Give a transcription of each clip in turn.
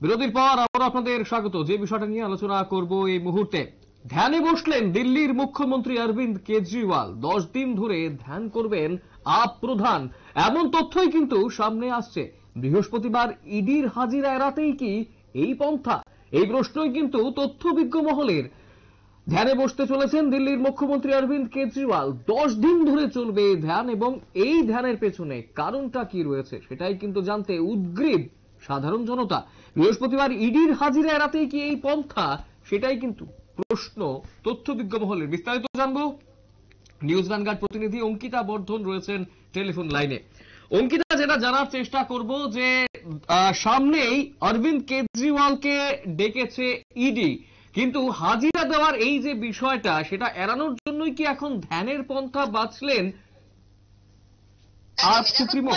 বিরতির পর আবার আপনাদের স্বাগত। যে বিষয়টা নিয়ে আলোচনা করব এই মুহূর্তে, ধ্যানে বসলেন দিল্লির মুখ্যমন্ত্রী অরবিন্দ কেজরিওয়াল। 10 দিন ধরে ধ্যান করবেন আপ প্রধান, এমন তথ্যই কিন্তু সামনে আসছে। বৃহস্পতিবার ইডির হাজিরা এড়াতেই কি এই পন্থা? এই প্রশ্নই কিন্তু তথ্যবিজ্ঞ মহলের। ধ্যানে বসতে চলেছেন দিল্লির মুখ্যমন্ত্রী অরবিন্দ কেজরিওয়াল। 10 দিন ধরে চলবে এই ধ্যান, এবং এই ধ্যানের পেছনে কারণটা কি রয়েছে সেটাই কিন্তু জানতে উদ্গ্রীব সাধারণ জনতা। বৃহস্পতিবার ইডির হাজিরা এড়াতেই কি এই পন্থা, সেটাই কিন্তু প্রশ্ন তথ্যবিজ্ঞ মহলের। বিস্তারিত জানবো, নিউজ ভ্যানগার্ড প্রতিনিধি অঙ্কিতা বর্ধন রয়েছেন টেলিফোন লাইনে। অঙ্কিতা, যেটা জানার চেষ্টা করব যে সামনেই অরবিন্দ কেজরিওয়ালকে ডেকেছে ইডি, কিন্তু হাজিরা দেওয়ার এই যে বিষয়টা, সেটা এড়ানোর জন্যই কি এখন ধ্যানের পন্থা বাছলেন আজ সুপ্রিমো?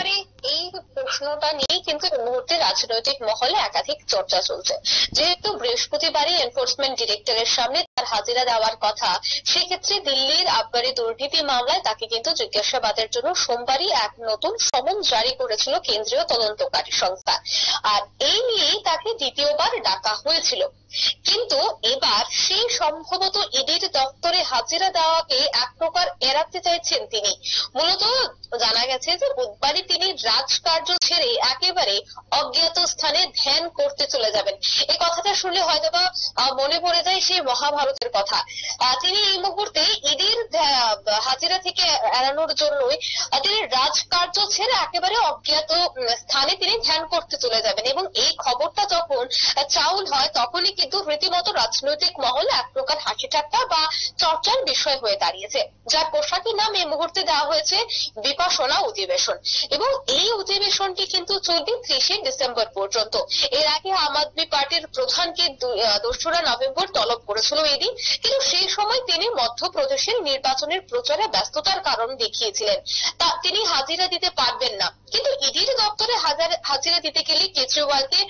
এই প্রশ্নটা নিয়ে কিন্তু এই মুহূর্তে রাজনৈতিক মহলে একাধিক চর্চা চলছে। যেহেতু বৃহস্পতিবারই এনফোর্সমেন্ট ডিরেক্টরের সামনে তার হাজিরা দেওয়ার কথা, সেক্ষেত্রে দিল্লির আবগারি দুর্নীতি মামলায় তাকে কিন্তু জিজ্ঞাসাবাদের জন্য সোমবারই এক নতুন সমন জারি করেছিল কেন্দ্রীয় তদন্তকারী সংস্থা। আর এই নিয়েই তাকে দ্বিতীয়বার ডাকা হয়েছিল। কিন্তু এবার সেই সম্ভবত ইডির দপ্তরে হাজিরা দেওয়াকে এক প্রকার এড়াতে চাইছেন তিনি। মূলত জানা গেছে যে বুধবারই তিনি রাজকার্য ছেড়ে একেবারে অজ্ঞাত স্থানে ধ্যান করতে চলে যাবেন। এই কথাটা শুনলে হয়তো বা মনে পড়ে যায় সেই মহাভারতের কথা। তিনি এই মুহূর্তে ইডির হাজিরা থেকে এড়ানোর জন্যই তিনি রাজকার্য ছেড়ে একেবারে অজ্ঞাত স্থানে তিনি ধ্যান করতে চলে যাবেন। এবং এই খবরটা যখন চাউল হয়, তখনই কিন্তু রীতিমতো রাজনৈতিক মহলে এক প্রকার হাসি ঠাট্টা বা চর্চার বিষয় হয়ে দাঁড়িয়েছে। যার পোশাকি নাম এই মুহূর্তে দেওয়া হয়েছে বিপাশনা অধিবেশন, এবং এই অধিবেশনটি কিন্তু চলবে 30 ডিসেম্বর পর্যন্ত। এর আগে আম আদমি পার্টির প্রধানকে 2রা নভেম্বর তলব করেছিল ইডি, কিন্তু সেই সময় তিনি মধ্যপ্রদেশের নির্বাচনের প্রচারে ব্যস্ততার কারণ দেখিয়েছিলেন, তা তিনি হাজিরা দিতে পারবেন না। কিন্তু ইডির দপ্তরে হাজিরা দিতে গেলে কেজরিওয়ালকে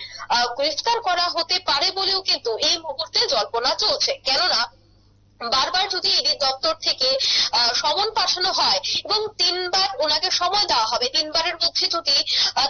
গ্রেফতার করা হতে পারে বলেও কিন্তু এই মুহূর্তে জল্পনা চলছে। কেননা বারবার যদি ইডির দপ্তর থেকে সমন পাঠানো হয় এবং 3বার ওনাকে সময় দেওয়া হবে, 3বারের মধ্যে যদি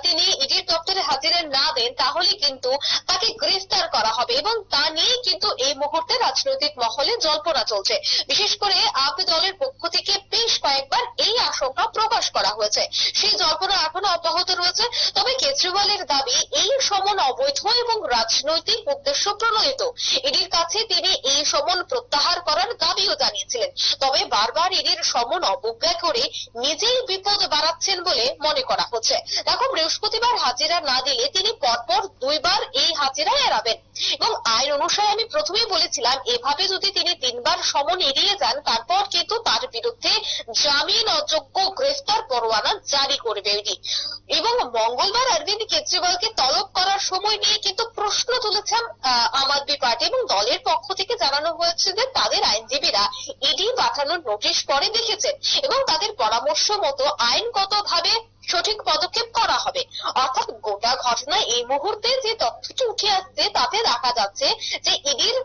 তিনি ইডির দপ্তরে হাজিরা না দেন, তাহলে কিন্তু তাকে গ্রেফতার করা হবে। এবং তা নিয়ে কিন্তু এই মুহূর্তে রাজনৈতিক মহলে জল্পনা চলছে। বিশেষ করে আপ দলের পক্ষ থেকে বেশ কয়েকবার এই আশঙ্কা প্রকাশ করা হয়েছে। সেই জল্পনা এখনো অব্যাহত রয়েছে। তবে কেজরিওয়ালের দাবি এই সমন অবৈধ এবং রাজনৈতিক উদ্দেশ্য প্রণোদিত। ইডির কাছে তিনি এই সমন প্রত্যাহার করার দাবিও জানিয়েছিলেন। তবে বারবার ইডির সমন অবজ্ঞা করে নিজেই বিপদ বাড়াচ্ছেন বলে মনে করা হচ্ছে। দেখো, বৃহস্পতিবার হাজিরা না দিলে তিনি পরপর 2বার এই হাজিরা এড়াবেন। এবং আইন অনুসারে আমি প্রথমেই বলেছিলাম, এভাবে যদি তিনি 3বার সমন এড়িয়ে যান, তারপর কিন্তু তার বিরুদ্ধে জামিন অযোগ্য গ্রেফতার পরোয়ানা জারি করবে ইডি। এবং মঙ্গলবার অরবিন্দ কেজরিওয়ালকে তলব করার সময় নিয়ে কিন্তু প্রশ্ন তুলেছেন আম আদমি পার্টি, এবং দলের পক্ষ থেকে জানানো হয়েছে যে তাদের আইনজীবীরা ইডি পাঠানোর নোটিশ পরে দেখেছেন এবং তাদের পরামর্শ মতো আইনগতভাবে সঠিক পদক্ষেপ করা হবে। অর্থাৎ গোটা ঘটনায় এই মুহূর্তে যে তথ্যটি উঠে আসছে, তাতে দেখা যাচ্ছে যে ইডির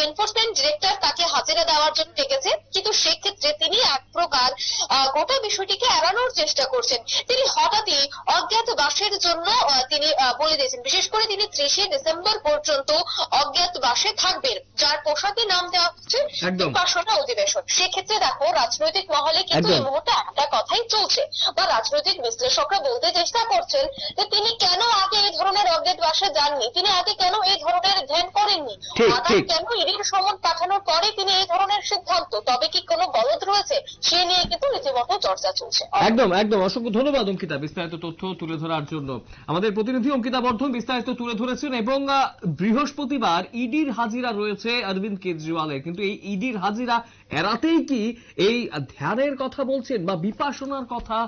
এনফোর্সমেন্ট ডিরেক্টর তাকে হাজিরা দেওয়ার জন্য ডেকেছে, কিন্তু সেক্ষেত্রে তিনি এক প্রকার গোটা বিষয়টিকে এড়ানোর চেষ্টা করছেন। তিনি হঠাৎই অজ্ঞাতবাসের জন্য তিনি বলে দিয়েছেন, বিশেষ করে তিনি 30 ডিসেম্বর পর্যন্ত অজ্ঞাতবাসে থাকবেন, যার পোশাকি নাম দেওয়া হচ্ছে বিপাশনা অধিবেশন। সেক্ষেত্রে দেখো, রাজনৈতিক মহলে কিন্তু এই মুহূর্তে একটা কথাই চলছে, বা রাজনৈতিক বিশ্লেষকরা বলতে চেষ্টা করছেন যে তিনি কেন আগে এই ধরনের অজ্ঞাতবাসে যাননি, তিনি আগে কেন এই ধরনের ধ্যান করেননি, হঠাৎ কেন ইডির সমন পাঠানোর পরে তিনি এই ধরনের সিদ্ধান্ত। তবে কি কোনো গলদ রয়েছে, সে নিয়ে কিন্তু রীতিমতো চর্চা চলছে। একদম একদম, অসংখ্য ধন্যবাদ অঙ্কিতা বিস্তারিত তথ্য তুলে ধরার জন্য। আমাদের প্রতিনিধি অঙ্কিতা বর্ধন বিস্তারিত তুলে ধরেছেন। এবং বৃহস্পতিবার ইডির হাজিরা রয়েছে অরবিন্দ কেজরিওয়ালের, কিন্তু এই ইডির হাজিরা এড়াতেই কি এই ধ্যানের কথা বলছেন বা বিপাশনার কথা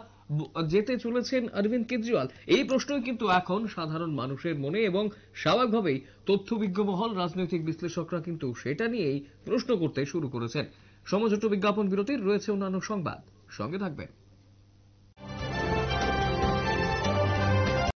যেতে চলেছেন অরবিন্দ কেজরিওয়াল? এই প্রশ্নই কিন্তু এখন সাধারণ মানুষের মনে, এবং স্বাভাবিকভাবেই তথ্যবিজ্ঞ মহল, রাজনৈতিক বিশ্লেষকরা কিন্তু সেটা নিয়েই প্রশ্ন করতে শুরু করেছেন। সময় ছোট্ট বিজ্ঞাপন বিরতির, রয়েছে অন্যান্য সংবাদ, সঙ্গে থাকবেন।